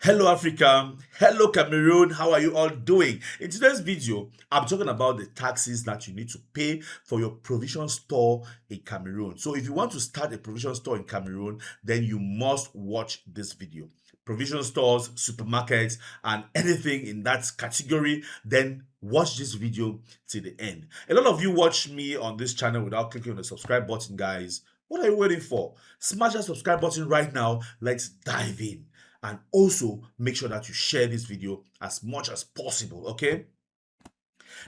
Hello Africa, hello Cameroon, how are you all doing? In today's video, I'm talking about the taxes that you need to pay for your provision store in Cameroon. So if you want to start a provision store in Cameroon, then you must watch this video. Provision stores, supermarkets, and anything in that category, then watch this video till the end. A lot of you watch me on this channel without clicking on the subscribe button, guys. What are you waiting for? Smash that subscribe button right now. Let's dive in. And also make sure that you share this video as much as possible. Okay,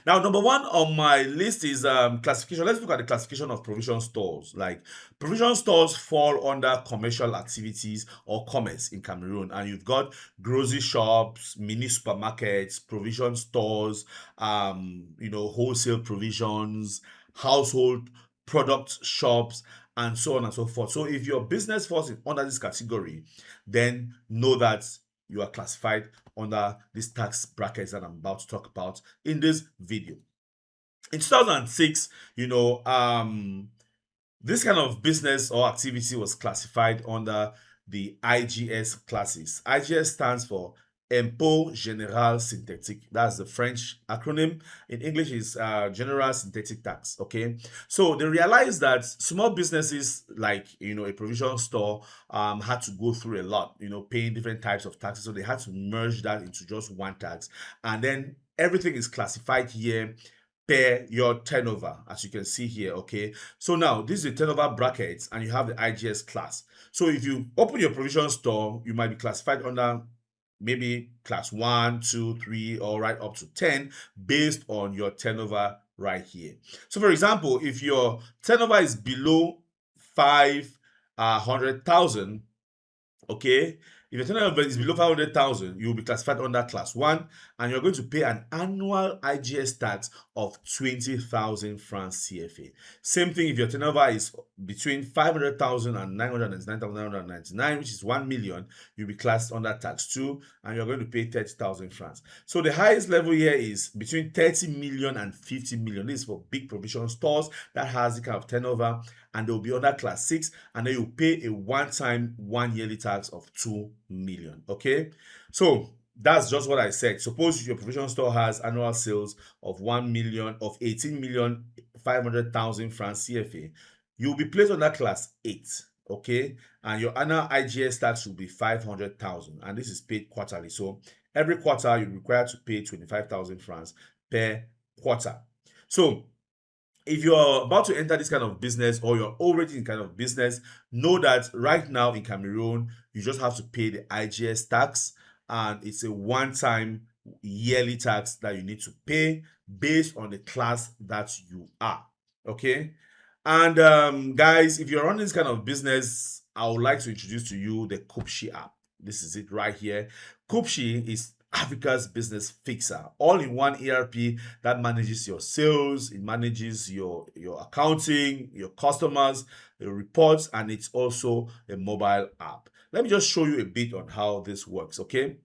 now number one on my list is classification. Let's look at the classification of provision stores. Like, provision stores fall under commercial activities or commerce in Cameroon, and you've got grocery shops, mini supermarkets, provision stores, wholesale provisions, household product shops, and so on and so forth. So if your business falls under this category, then know that you are classified under these tax brackets that I'm about to talk about in this video. In 2006, this kind of business or activity was classified under the IGS classes. IGS stands for Impôt Général Synthétique. That's the French acronym. In English, is General Synthetic Tax. Okay, so they realized that small businesses like a provision store had to go through a lot, paying different types of taxes. So they had to merge that into just one tax, and then everything is classified here per your turnover, as you can see here. Okay, so now this is the turnover brackets, and you have the IGS class. So if you open your provision store, you might be classified under maybe class 1, 2, 3, or right up to 10 based on your turnover right here. So for example, if your turnover is below 500,000, okay, if your turnover is below 500,000, you will be classified under class 1, and you're going to pay an annual IGS tax of 20,000 francs CFA. Same thing if your turnover is between 500,000 and 999,999, which is 1 million, you'll be classed under tax 2, and you're going to pay 30,000 francs. So the highest level here is between 30 million and 50 million. This is for big provision stores that has the kind of turnover, and they'll be under class 6, and then you pay a one-time, one-yearly tax of 2 million. Okay, so that's just what I said. Suppose your provision store has annual sales of 1 million, of 18,500,000 francs CFA, you'll be placed under class 8. Okay, and your annual IGS tax will be 500,000, and this is paid quarterly. So every quarter you're required to pay 25,000 francs per quarter. So if you're about to enter this kind of business, or you're already in kind of business, know that right now in Cameroon, you just have to pay the IGS tax, and it's a one-time yearly tax that you need to pay based on the class that you are. Okay, and guys, if you're running this kind of business, I would like to introduce to you the Koopshi app. This is it right here. Koopshi is Africa's business fixer, all-in-one ERP that manages your sales, it manages your accounting, your customers, your reports, and it's also a mobile app. Let me just show you a bit on how this works. Okay,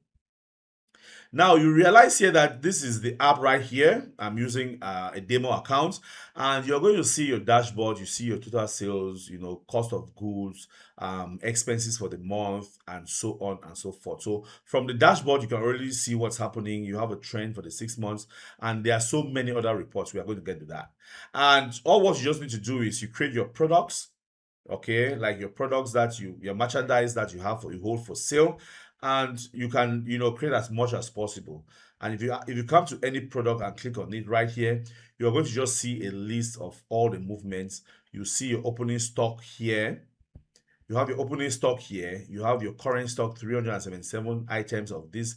now you realize here that this is the app right here. I'm using a demo account, and you're going to see your dashboard. You see your total sales, cost of goods, expenses for the month, and so on and so forth. So from the dashboard, you can already see what's happening. You have a trend for the 6 months, and there are so many other reports. We are going to get to that. And all what you just need to do is you create your products. Okay, like your products that your merchandise that you hold for sale, and you can create as much as possible. And if you come to any product and click on it right here, you're going to just see a list of all the movements. You see your opening stock here. You have your opening stock here. You have your current stock, 377 items of this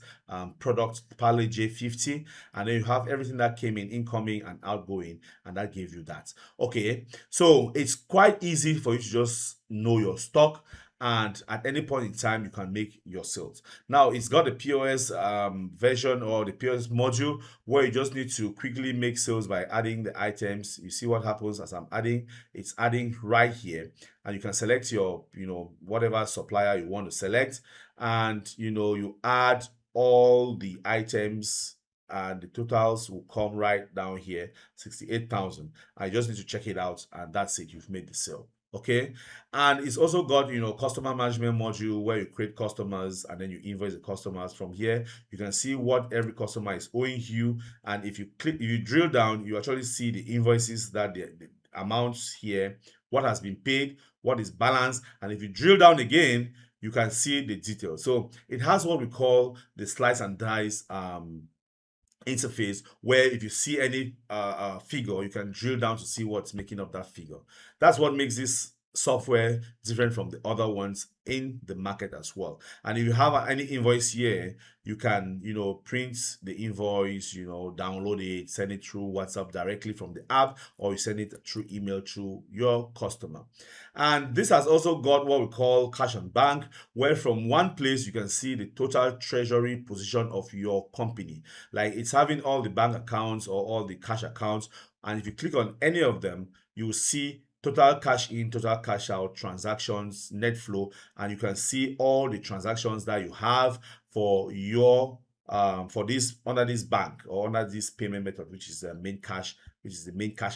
product, Parley J50. And then you have everything that came in, incoming and outgoing, and that gave you that. Okay, so it's quite easy for you to just know your stock, and at any point in time you can make your sales. Now it's got the POS version, or the POS module, where you just need to quickly make sales by adding the items. You see what happens as I'm adding. It's adding right here, and you can select your whatever supplier you want to select, and you add all the items, and the totals will come right down here, 68,000. I just need to check it out, and that's it. You've made the sale. Okay, and it's also got, customer management module where you create customers and then you invoice the customers. From here you can see what every customer is owing you, and if you drill down, you actually see the invoices, that the amounts here, what has been paid, what is balanced. And if you drill down again, you can see the details. So it has what we call the slice and dice interface, where if you see any figure, you can drill down to see what's making up that figure. That's what makes this software different from the other ones in the market as well. And if you have any invoice here, you can print the invoice, download it, send it through WhatsApp directly from the app, or you send it through email through your customer. And this has also got what we call cash and bank, where from one place you can see the total treasury position of your company. Like, it's having all the bank accounts or all the cash accounts, and if you click on any of them, you will see total cash in, total cash out, transactions, net flow, and you can see all the transactions that you have for your for this, under this bank or under this payment method, which is the main cash,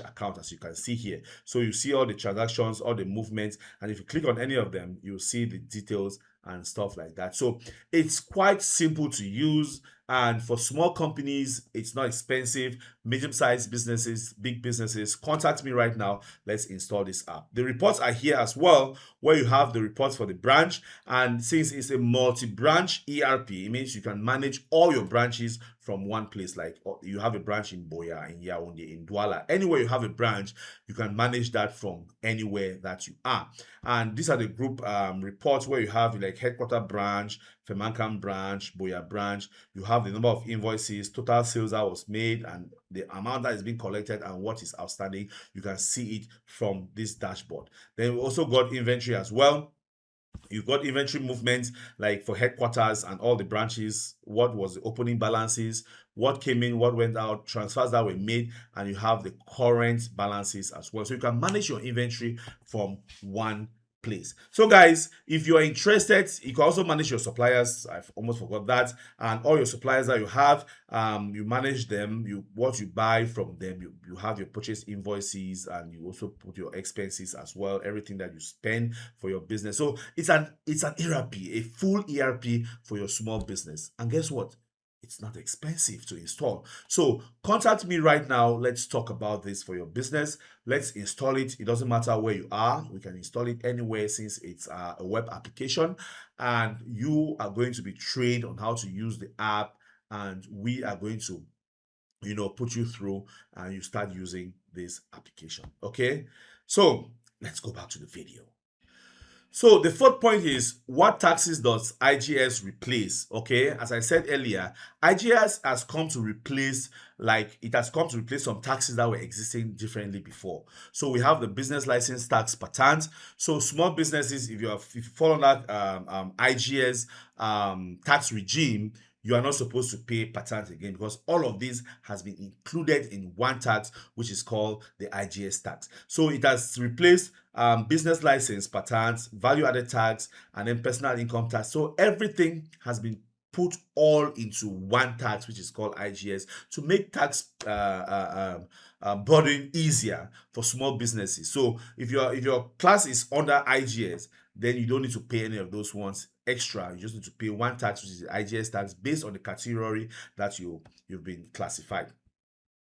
account, as you can see here. So you see all the transactions, all the movements, and if you click on any of them, you'll see the details and stuff like that. So it's quite simple to use, and for small companies, it's not expensive. Medium-sized businesses, big businesses, contact me right now. Let's install this app. The reports are here as well, where you have the reports for the branch. And since it's a multi-branch ERP, it means you can manage all your branches from one place. Like, you have a branch in Boya, in Yaoundé, in Douala, anywhere you have a branch, you can manage that from anywhere that you are. And these are the group reports, where you have like headquarter branch, Femankam branch, Boya branch. You have the number of invoices, total sales that was made, and the amount that is being collected, and what is outstanding. You can see it from this dashboard. Then we also got inventory as well. You've got inventory movements, like for headquarters and all the branches, what was the opening balances, what came in, what went out, transfers that were made, and you have the current balances as well. So you can manage your inventory from one place. So guys, if you are interested, you can also manage your suppliers. I've almost forgot that. And all your suppliers that you have, you manage them. What you buy from them, you have your purchase invoices, and you also put your expenses as well, everything that you spend for your business. So it's an ERP, a full ERP for your small business. And guess what? It's not expensive to install. So contact me right now. Let's talk about this for your business. Let's install it. It doesn't matter where you are. We can install it anywhere, since it's a web application, and you are going to be trained on how to use the app, and we are going to put you through, and you start using this application. Okay, so let's go back to the video. So the fourth point is, what taxes does IGS replace? Okay, as I said earlier, IGS has come to replace, some taxes that were existing differently before. So we have the business license tax patent. So small businesses, if you fall under IGS tax regime, you are not supposed to pay patent again, because all of this has been included in one tax, which is called the IGS tax. So it has replaced business license, patent, value added tax, and then personal income tax. So everything has been put all into one tax, which is called IGS, to make tax burden easier for small businesses. So if your class is under IGS, then you don't need to pay any of those ones extra. You just need to pay one tax, which is the IGS tax, based on the category that you've been classified.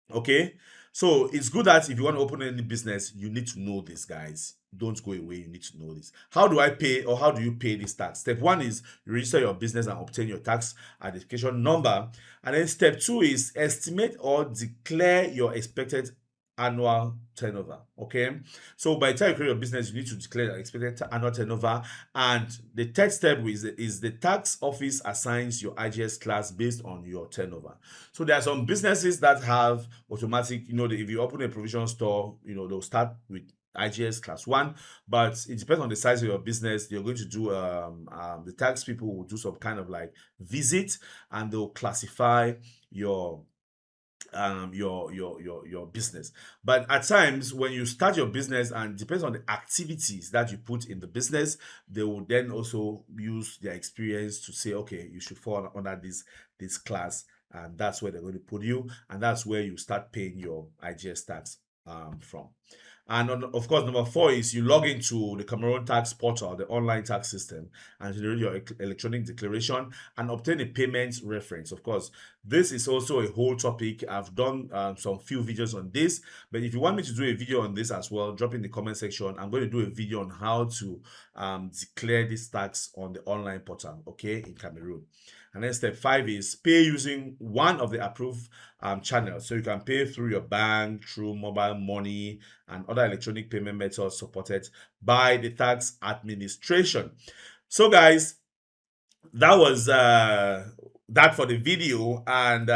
Okay, so it's good that if you want to open any business, you need to know this, guys. Don't go away. You need to know this. How do I pay, or how do you pay this tax? Step one is you register your business and obtain your tax identification number. And then step two is estimate or declare your expected annual turnover. Okay, so by the time you create your business, you need to declare your expected annual turnover. And the third step is the tax office assigns your IGS class based on your turnover. So there are some businesses that have automatic, if you open a provision store, they'll start with IGS class 1, but it depends on the size of your business. You're going to do the tax people will do some kind of like visit, and they'll classify your business. But at times, when you start your business, and it depends on the activities that you put in the business, they will then also use their experience to say, okay, you should fall under this class, and that's where they're going to put you, and that's where you start paying your IGS tax from. And of course, number 4 is you log into the Cameroon tax portal, the online tax system, and generate your electronic declaration and obtain a payment reference. Of course, this is also a whole topic. I've done some few videos on this, but if you want me to do a video on this as well, drop in the comment section. I'm going to do a video on how to declare this tax on the online portal, okay, in Cameroon. And then step 5 is pay using one of the approved channels. So you can pay through your bank, through mobile money, and other electronic payment methods supported by the tax administration. So guys, that was that for the video. And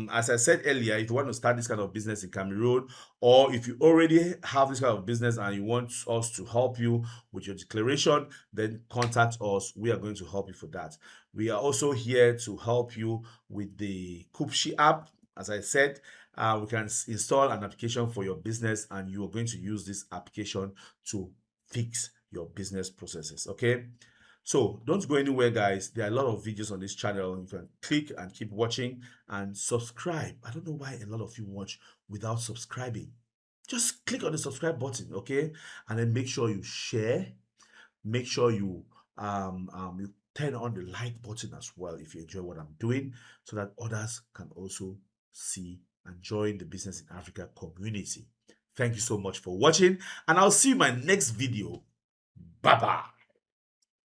as I said earlier, if you want to start this kind of business in Cameroon, or if you already have this kind of business and you want us to help you with your declaration, then contact us. We are going to help you for that. We are also here to help you with the Koopshi app. As I said, we can install an application for your business, and you are going to use this application to fix your business processes. Okay. So don't go anywhere, guys. There are a lot of videos on this channel. You can click and keep watching and subscribe. I don't know why a lot of you watch without subscribing. Just click on the subscribe button, okay? And then make sure you share. Make sure you you turn on the like button as well if you enjoy what I'm doing, so that others can also see and join the Business in Africa community. Thank you so much for watching, and I'll see you in my next video. Bye-bye.